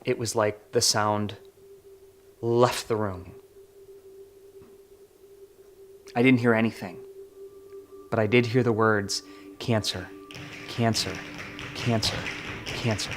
It was like the sound left the room. I didn't hear anything, but I did hear the words, cancer, cancer, cancer, cancer.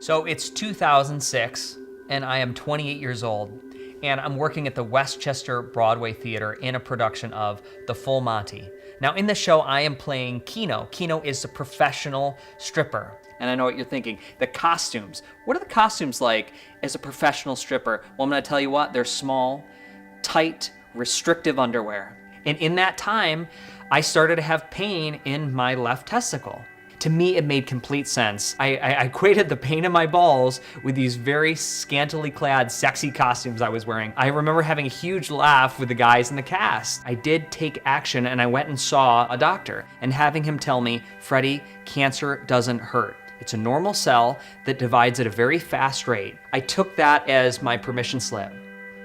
So it's 2006, and I am 28 years old, and I'm working at the Westchester Broadway Theater in a production of The Full Monty. Now in the show, I am playing Keno. Keno is a professional stripper. And I know what you're thinking, the costumes. What are the costumes like as a professional stripper? Well, I'm gonna tell you what, they're small, tight, restrictive underwear. And in that time, I started to have pain in my left testicle. To me, it made complete sense. I equated the pain in my balls with these very scantily clad, sexy costumes I was wearing. I remember having a huge laugh with the guys in the cast. I did take action and I went and saw a doctor and having him tell me, Freddie, cancer doesn't hurt. It's a normal cell that divides at a very fast rate. I took that as my permission slip.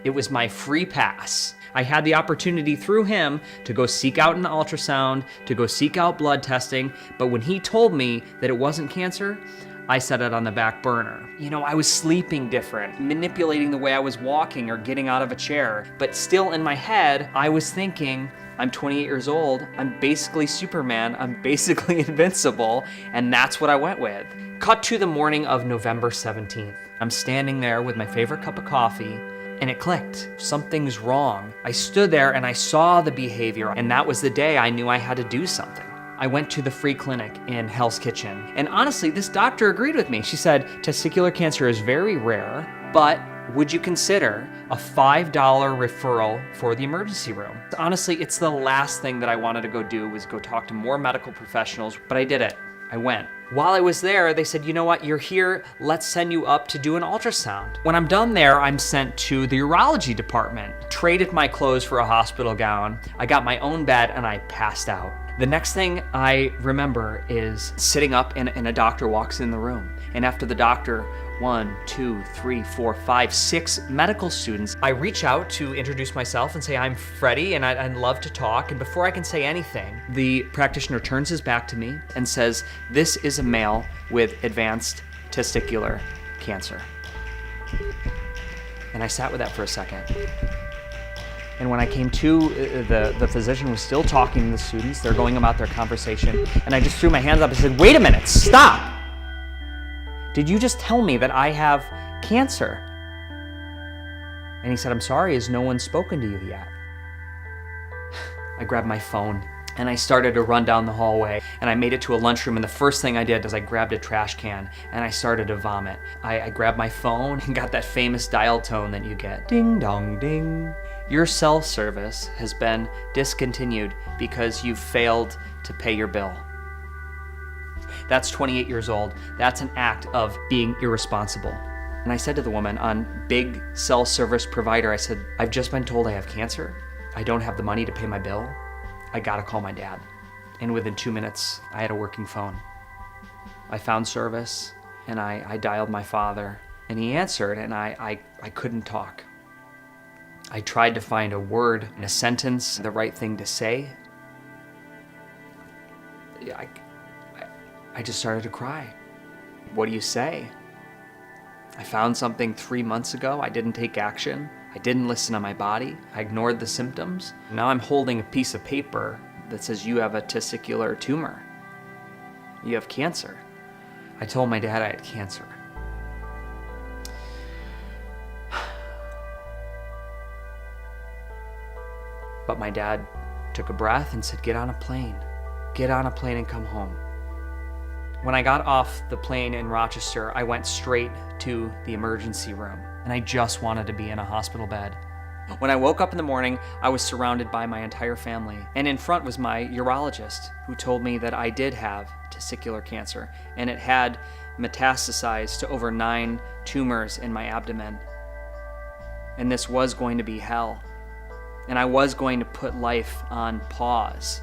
It was my free pass. I had the opportunity through him to go seek out an ultrasound, to go seek out blood testing, but when he told me that it wasn't cancer, I set it on the back burner. You know, I was sleeping different, manipulating the way I was walking or getting out of a chair, but still in my head, I was thinking, I'm 28 years old, I'm basically Superman, I'm basically invincible, and that's what I went with. Cut to the morning of November 17th. I'm standing there with my favorite cup of coffee, and it clicked. Something's wrong. I stood there and I saw the behavior, and that was the day I knew I had to do something. I went to the free clinic in Hell's Kitchen, and honestly, this doctor agreed with me. She said, testicular cancer is very rare, but would you consider a $5 referral for the emergency room? Honestly, it's the last thing that I wanted to go do was go talk to more medical professionals, but I did it. I went. While I was there, they said, you know what, you're here, let's send you up to do an ultrasound. When I'm done there, I'm sent to the urology department. Traded my clothes for a hospital gown. I got my own bed and I passed out. The next thing I remember is sitting up and a doctor walks in the room. And after the doctor, 1, 2, 3, 4, 5, 6 medical students, I reach out to introduce myself and say, I'm Freddie and I'd love to talk. And before I can say anything, the practitioner turns his back to me and says, this is a male with advanced testicular cancer. And I sat with that for a second. And when I came to, the physician was still talking to the students. They're going about their conversation. And I just threw my hands up and said, wait a minute, stop. Did you just tell me that I have cancer? And he said, I'm sorry, has no one spoken to you yet? I grabbed my phone and I started to run down the hallway and I made it to a lunchroom, and the first thing I did is I grabbed a trash can and I started to vomit. I grabbed my phone and got that famous dial tone that you get. Ding dong ding. Your cell service has been discontinued because you've failed to pay your bill. That's 28 years old. That's an act of being irresponsible. And I said to the woman on big cell service provider, I said, I've just been told I have cancer. I don't have the money to pay my bill. I gotta call my dad. And within 2 minutes, I had a working phone. I found service and I dialed my father and he answered, and I couldn't talk. I tried to find a word in a sentence, the right thing to say. I just started to cry. What do you say? I found something 3 months ago. I didn't take action. I didn't listen to my body. I ignored the symptoms. Now I'm holding a piece of paper that says you have a testicular tumor. You have cancer. I told my dad I had cancer. But my dad took a breath and said, get on a plane. Get on a plane and come home. When I got off the plane in Rochester, I went straight to the emergency room, and I just wanted to be in a hospital bed. When I woke up in the morning, I was surrounded by my entire family, and in front was my urologist, who told me that I did have testicular cancer, and it had metastasized to over 9 tumors in my abdomen. And this was going to be hell, and I was going to put life on pause,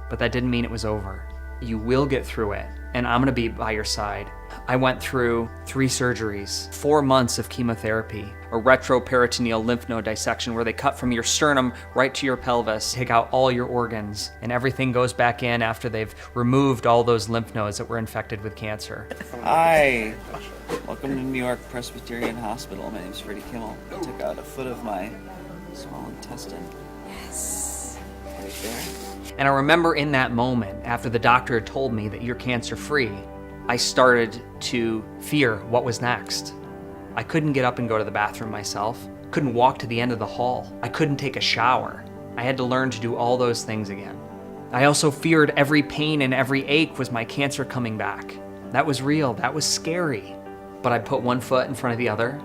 but that didn't mean it was over. You will get through it, and I'm gonna be by your side. I went through 3 surgeries, 4 months of chemotherapy, a retroperitoneal lymph node dissection where they cut from your sternum right to your pelvis, take out all your organs, and everything goes back in after they've removed all those lymph nodes that were infected with cancer. Hi, welcome to New York Presbyterian Hospital. My name's Freddie Kimmel. I took out a foot of my small intestine. Yes. Right there. And I remember in that moment, after the doctor had told me that you're cancer-free, I started to fear what was next. I couldn't get up and go to the bathroom myself, couldn't walk to the end of the hall, I couldn't take a shower. I had to learn to do all those things again. I also feared every pain and every ache was my cancer coming back. That was real, that was scary. But I put one foot in front of the other,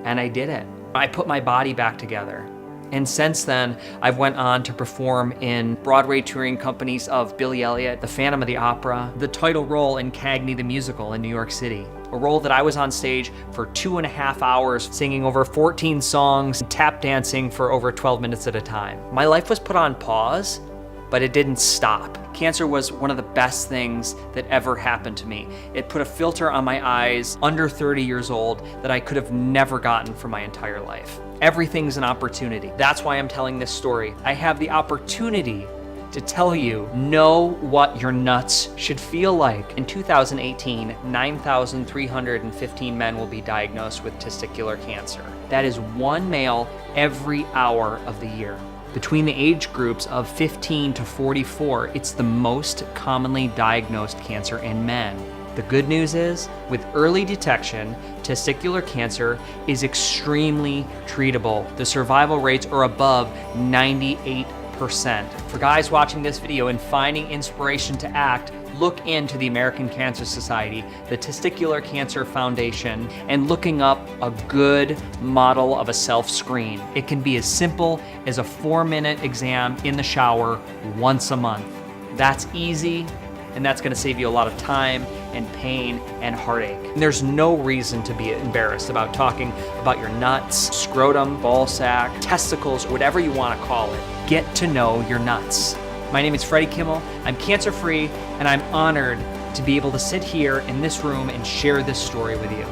and I did it. I put my body back together. And since then, I've went on to perform in Broadway touring companies of Billy Elliot, The Phantom of the Opera, the title role in Cagney the Musical in New York City. A role that I was on stage for 2.5 hours, singing over 14 songs, and tap dancing for over 12 minutes at a time. My life was put on pause, but it didn't stop. Cancer was one of the best things that ever happened to me. It put a filter on my eyes under 30 years old that I could have never gotten for my entire life. Everything's an opportunity. That's why I'm telling this story. I have the opportunity to tell you, know what your nuts should feel like. In 2018, 9,315 men will be diagnosed with testicular cancer. That is 1 male every hour of the year. Between the age groups of 15 to 44, it's the most commonly diagnosed cancer in men. The good news is, with early detection, testicular cancer is extremely treatable. The survival rates are above 98%. For guys watching this video and finding inspiration to act, look into the American Cancer Society, the Testicular Cancer Foundation, and looking up a good model of a self-screen. It can be as simple as a 4-minute exam in the shower once a month. That's easy, and that's gonna save you a lot of time and pain and heartache. And there's no reason to be embarrassed about talking about your nuts, scrotum, ball sack, testicles, whatever you wanna call it. Get to know your nuts. My name is Freddie Kimmel, I'm cancer-free, and I'm honored to be able to sit here in this room and share this story with you.